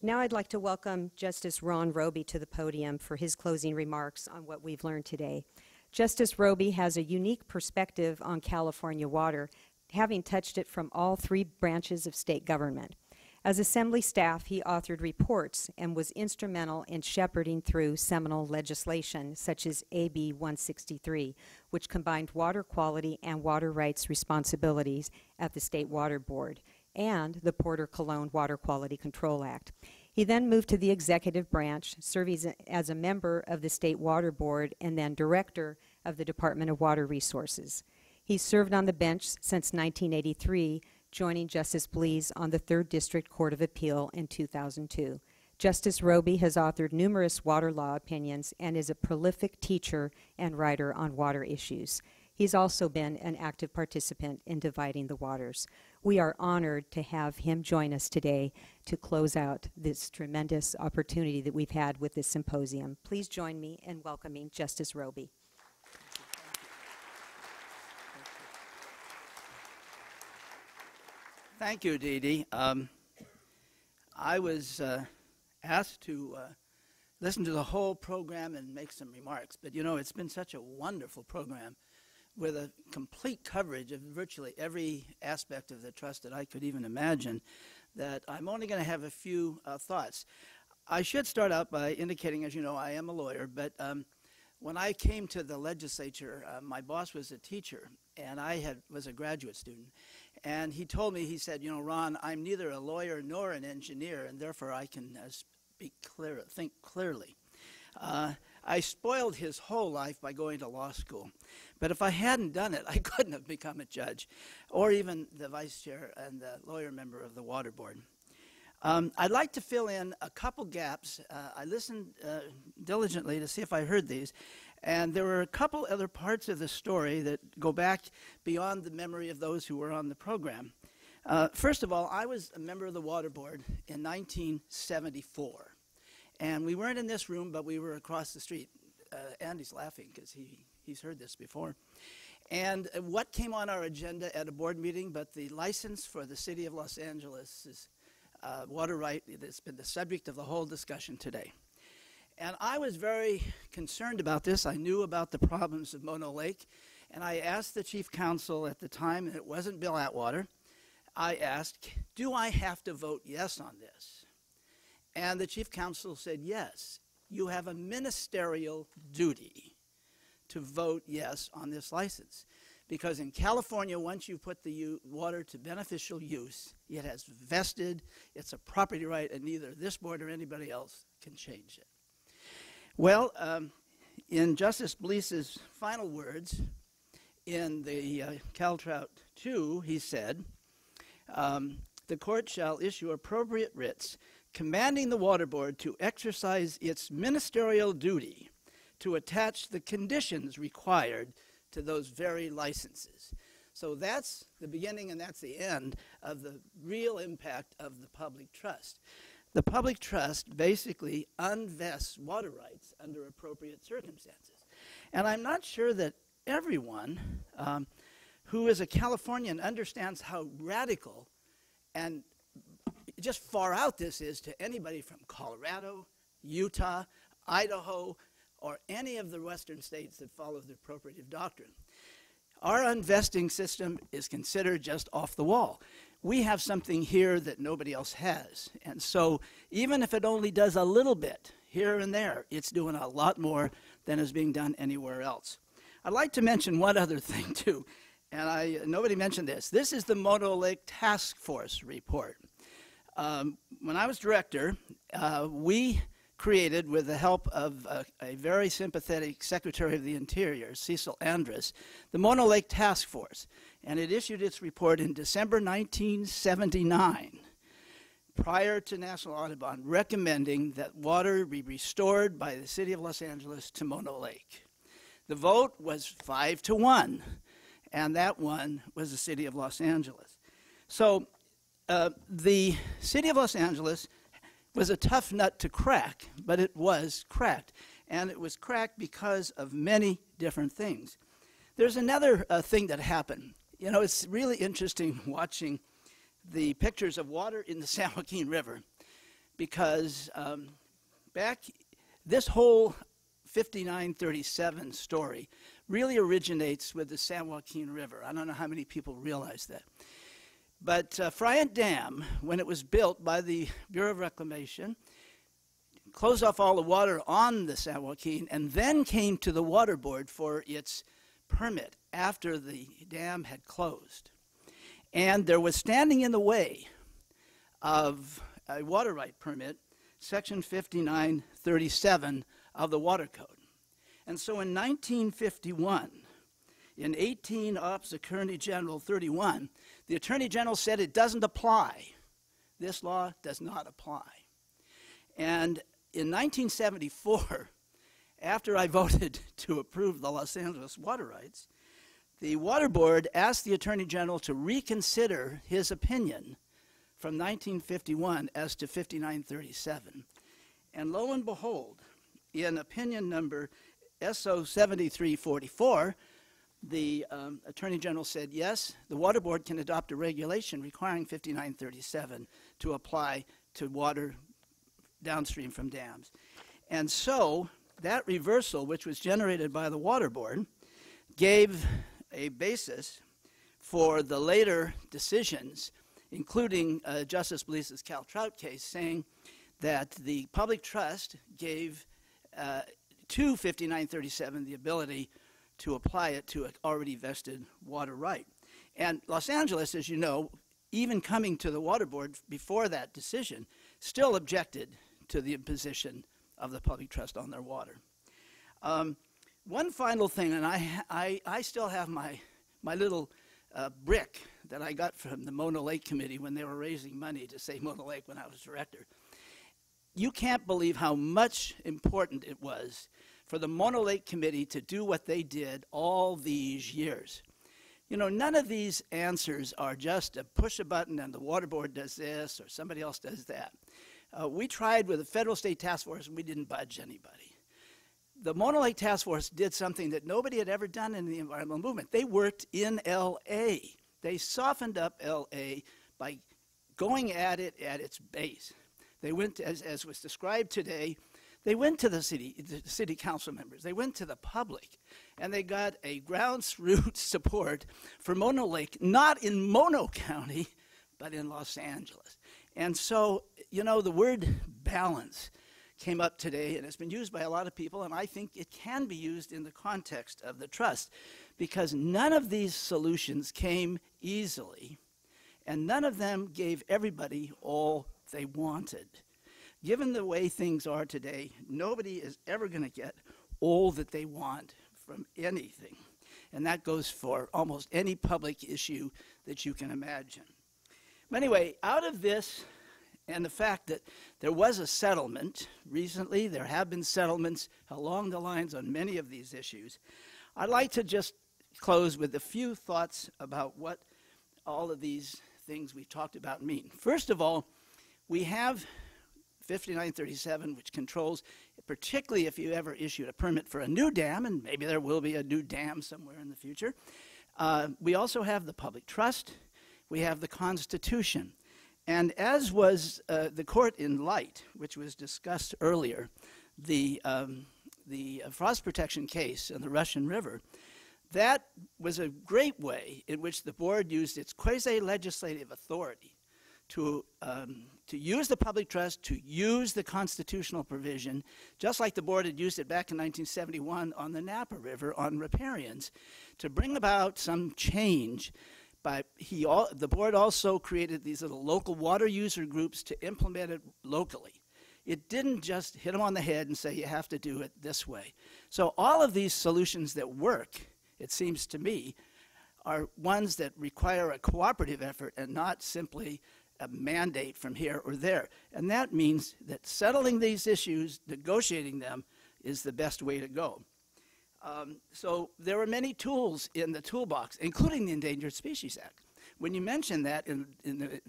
Now I'd like to welcome Justice Ron Roby to the podium for his closing remarks on what we've learned today. Justice Roby has a unique perspective on California water, having touched it from all three branches of state government. As Assembly staff, he authored reports and was instrumental in shepherding through seminal legislation such as AB 163, which combined water quality and water rights responsibilities at the State Water Board, and the Porter-Cologne Water Quality Control Act. He then moved to the executive branch, serving as a member of the State Water Board and then director of the Department of Water Resources. He served on the bench since 1983, joining Justice Blease on the 3rd District Court of Appeal in 2002. Justice Roby has authored numerous water law opinions and is a prolific teacher and writer on water issues. He's also been an active participant in dividing the waters. We are honored to have him join us today to close out this tremendous opportunity that we've had with this symposium. Please join me in welcoming Justice Roby. Thank you, Dee Dee. I was asked to listen to the whole program and make some remarks, but you know, it's been such a wonderful program with a complete coverage of virtually every aspect of the trust that I could even imagine, that I'm only going to have a few thoughts. I should start out by indicating, as you know, I am a lawyer, but when I came to the legislature, my boss was a teacher, and I was a graduate student. And he told me, he said, you know, Ron, I'm neither a lawyer nor an engineer, and therefore I can think clearly. I spoiled his whole life by going to law school. But if I hadn't done it, I couldn't have become a judge or even the vice chair and the lawyer member of the water board. I'd like to fill in a couple gaps. I listened diligently to see if I heard these. And there were a couple other parts of the story that go back beyond the memory of those who were on the program. First of all, I was a member of the water board in 1974. And we weren't in this room, but we were across the street. Andy's laughing because he's heard this before. And what came on our agenda at a board meeting but the license for the city of Los Angeles' water right that's been the subject of the whole discussion today. And I was very concerned about this. I knew about the problems of Mono Lake, and I asked the chief counsel at the time, and it wasn't Bill Atwater, I asked, do I have to vote yes on this? And the chief counsel said, yes, you have a ministerial duty to vote yes on this license. Because in California, once you put the water to beneficial use, it has vested, it's a property right, and neither this board or anybody else can change it. Well, in Justice Bleece's final words in the Caltrout 2, he said, the court shall issue appropriate writs commanding the water board to exercise its ministerial duty to attach the conditions required to those very licenses. So that's the beginning and that's the end of the real impact of the public trust. The public trust basically unvests water rights under appropriate circumstances. And I'm not sure that everyone who is a Californian understands how radical and just far out this is to anybody from Colorado, Utah, Idaho, or any of the western states that follow the appropriative doctrine. Our unvesting system is considered just off the wall. We have something here that nobody else has. And so even if it only does a little bit here and there, it's doing a lot more than is being done anywhere else. I'd like to mention one other thing too, and nobody mentioned this. This is the Mono Lake Task Force report. When I was director, we created, with the help of a very sympathetic Secretary of the Interior, Cecil Andrus, the Mono Lake Task Force. And it issued its report in December 1979, prior to National Audubon, recommending that water be restored by the city of Los Angeles to Mono Lake. The vote was 5-1, and that one was the city of Los Angeles. So the city of Los Angeles was a tough nut to crack, but it was cracked. And it was cracked because of many different things. There's another thing that happened. You know, it's really interesting watching the pictures of water in the San Joaquin River, because this whole 5937 story really originates with the San Joaquin River. I don't know how many people realize that. But Friant Dam, when it was built by the Bureau of Reclamation, closed off all the water on the San Joaquin and then came to the water board for its permit after the dam had closed. And there was standing in the way of a water right permit, section 5937 of the Water Code. And so in 1951, in 18 Ops Attorney General 31, the Attorney General said it doesn't apply. This law does not apply. And in 1974, after I voted to approve the Los Angeles water rights, the Water Board asked the Attorney General to reconsider his opinion from 1951 as to 5937. And lo and behold, in opinion number SO 7344, the Attorney General said, yes, the Water Board can adopt a regulation requiring 5937 to apply to water downstream from dams. And so that reversal, which was generated by the Water Board, gave a basis for the later decisions, including Justice Blease's Caltrout case, saying that the public trust gave to 5937 the ability to apply it to an already vested water right. And Los Angeles, as you know, even coming to the Water Board before that decision, still objected to the imposition of the public trust on their water. One final thing, and I still have my little brick that I got from the Mono Lake Committee when they were raising money to save Mono Lake when I was director. You can't believe how much important it was for the Mono Lake Committee to do what they did all these years. You know, none of these answers are just a push a button and the Water Board does this or somebody else does that. We tried with the Federal State Task Force and we didn't budge anybody. The Mono Lake Task Force did something that nobody had ever done in the environmental movement. They worked in L.A. They softened up L.A. by going at it at its base. They went, as was described today, they went to the city council members, they went to the public, and they got a grassroots support for Mono Lake, not in Mono County, but in Los Angeles. And so, you know, the word balance came up today, and it's been used by a lot of people, and I think it can be used in the context of the trust, because none of these solutions came easily, and none of them gave everybody all they wanted. Given the way things are today, nobody is ever going to get all that they want from anything. And that goes for almost any public issue that you can imagine. But anyway, out of this and the fact that there was a settlement recently, there have been settlements along the lines on many of these issues, I'd like to just close with a few thoughts about what all of these things we talked about mean. First of all, we have 5937, which controls, particularly if you ever issued a permit for a new dam, and maybe there will be a new dam somewhere in the future. We also have the public trust. We have the Constitution. And as was the court in Light, which was discussed earlier, the frost protection case in the Russian River, that was a great way in which the board used its quasi-legislative authority to use the public trust, to use the constitutional provision, just like the board had used it back in 1971 on the Napa River on riparians, to bring about some change. But the board also created these little local water user groups to implement it locally. It didn't just hit them on the head and say you have to do it this way. So all of these solutions that work, it seems to me, are ones that require a cooperative effort and not simply a mandate from here or there. And that means that settling these issues, negotiating them, is the best way to go. So there are many tools in the toolbox, including the Endangered Species Act. When you mention that in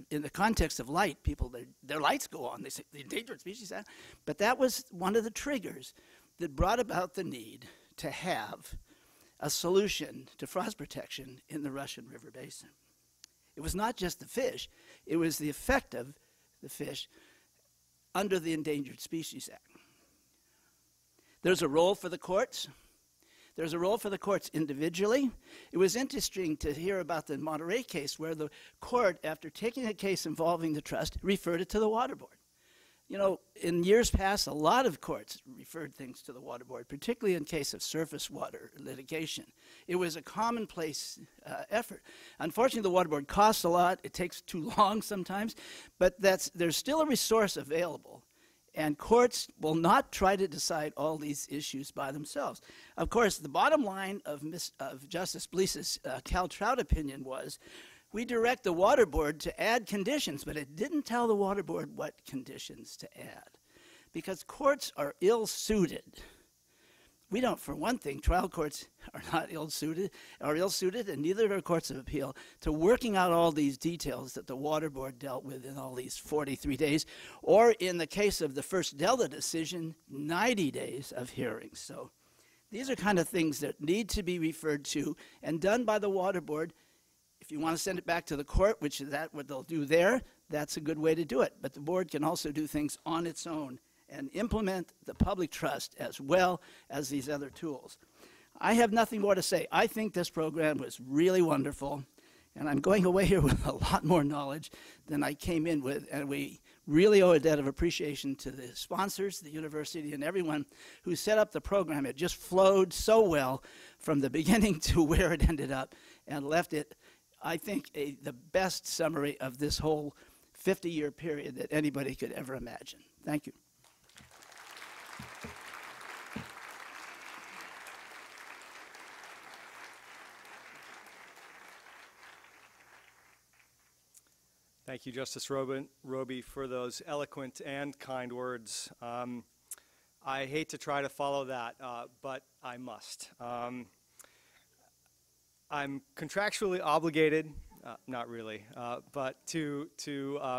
the context of Light, people, their lights go on. They say the Endangered Species Act. But that was one of the triggers that brought about the need to have a solution to frost protection in the Russian River Basin. It was not just the fish, it was the effect of the fish under the Endangered Species Act. There's a role for the courts. There's a role for the courts individually. It was interesting to hear about the Monterey case where the court, after taking a case involving the trust, referred it to the Water Board. You know, in years past, a lot of courts referred things to the Water Board, particularly in case of surface water litigation. It was a commonplace effort. Unfortunately, the Water Board costs a lot. It takes too long sometimes, but there's still a resource available, and courts will not try to decide all these issues by themselves. Of course, the bottom line of Justice Blease's Caltrout opinion was, we direct the Water Board to add conditions, but it didn't tell the Water Board what conditions to add, because courts are ill-suited We don't, for one thing, trial courts are not ill-suited, and neither are courts of appeal to working out all these details that the Water Board dealt with in all these 43 days, or in the case of the first Delta decision, 90 days of hearings. So these are kind of things that need to be referred to and done by the Water Board. If you want to send it back to the court, which is that what they'll do there, that's a good way to do it. But the board can also do things on its own and implement the public trust as well as these other tools. I have nothing more to say. I think this program was really wonderful, and I'm going away here with a lot more knowledge than I came in with, and we really owe a debt of appreciation to the sponsors, the university, and everyone who set up the program. It just flowed so well from the beginning to where it ended up and left it, I think, the best summary of this whole 50-year period that anybody could ever imagine. Thank you. Thank you, Justice Roby, for those eloquent and kind words. I hate to try to follow that, but I must. I'm contractually obligated, not really, but to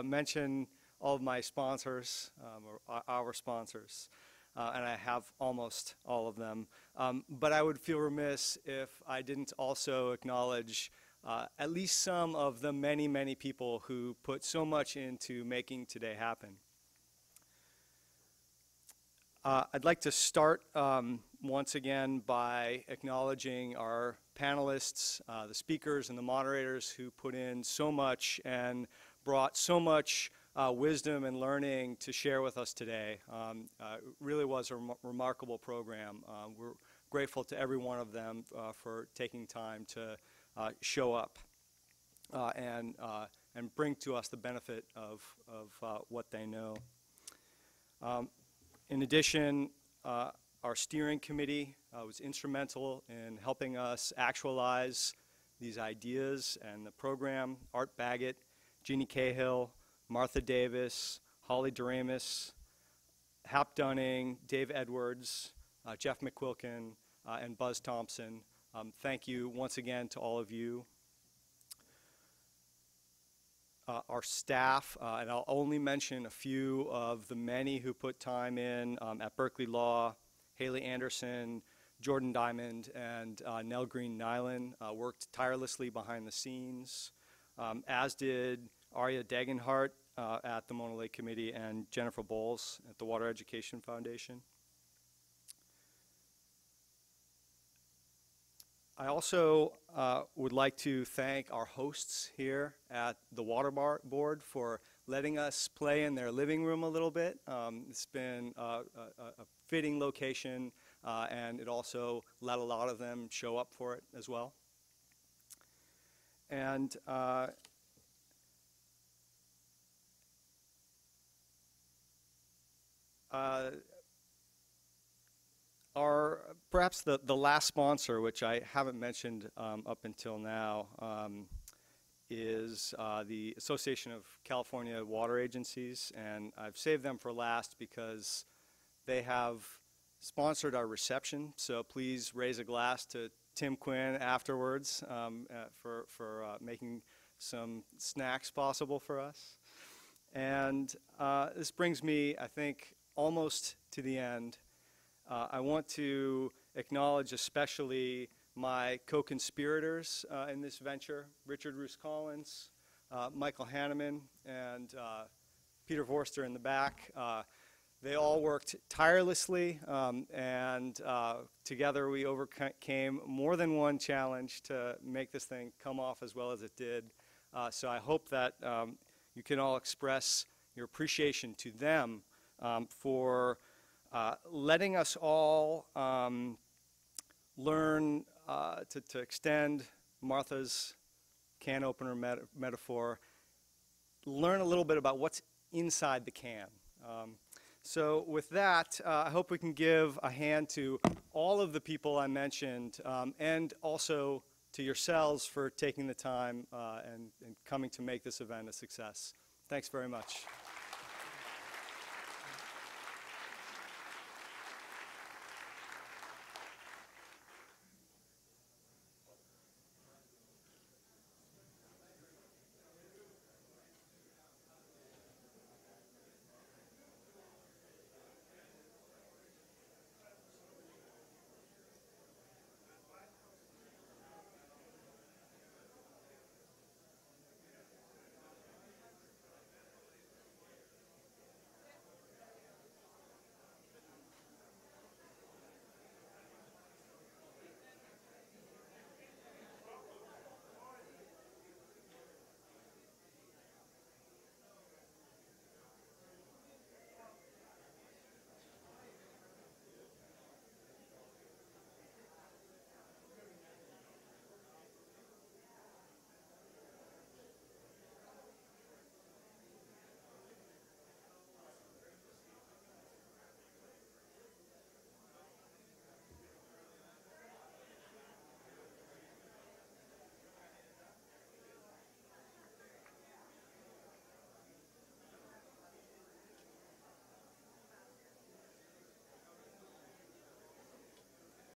mention all of my sponsors, or our sponsors, and I have almost all of them. But I would feel remiss if I didn't also acknowledge at least some of the many, many people who put so much into making today happen. I'd like to start once again by acknowledging our panelists, the speakers and the moderators who put in so much and brought so much wisdom and learning to share with us today. It really was a remarkable program. We're grateful to every one of them for taking time to show up and bring to us the benefit of what they know. In addition, our steering committee was instrumental in helping us actualize these ideas and the program. Art Baggett, Jeannie Cahill, Martha Davis, Holly Doremus, Hap Dunning, Dave Edwards, Jeff McQuilkin, and Buzz Thompson. Thank you once again to all of you. Our staff, and I'll only mention a few of the many who put time in at Berkeley Law. Haley Anderson, Jordan Diamond, and Nell Green Nyland worked tirelessly behind the scenes, as did Arya Dagenhart at the Mona Lake Committee and Jennifer Bowles at the Water Education Foundation. I also would like to thank our hosts here at the Water Board for letting us play in their living room a little bit. It's been a fitting location, and it also let a lot of them show up for it as well. And perhaps the last sponsor, which I haven't mentioned up until now, is the Association of California Water Agencies, and I've saved them for last because they have sponsored our reception, so please raise a glass to Tim Quinn afterwards for making some snacks possible for us. And this brings me, I think, almost to the end. I want to acknowledge especially my co-conspirators in this venture, Richard Roos Collins, Michael Hanneman, and Peter Vorster in the back. They all worked tirelessly, and together we overcame more than one challenge to make this thing come off as well as it did. So I hope that you can all express your appreciation to them for letting us all learn to extend Martha's can opener metaphor, learn a little bit about what's inside the can. So with that, I hope we can give a hand to all of the people I mentioned, and also to yourselves for taking the time and coming to make this event a success. Thanks very much.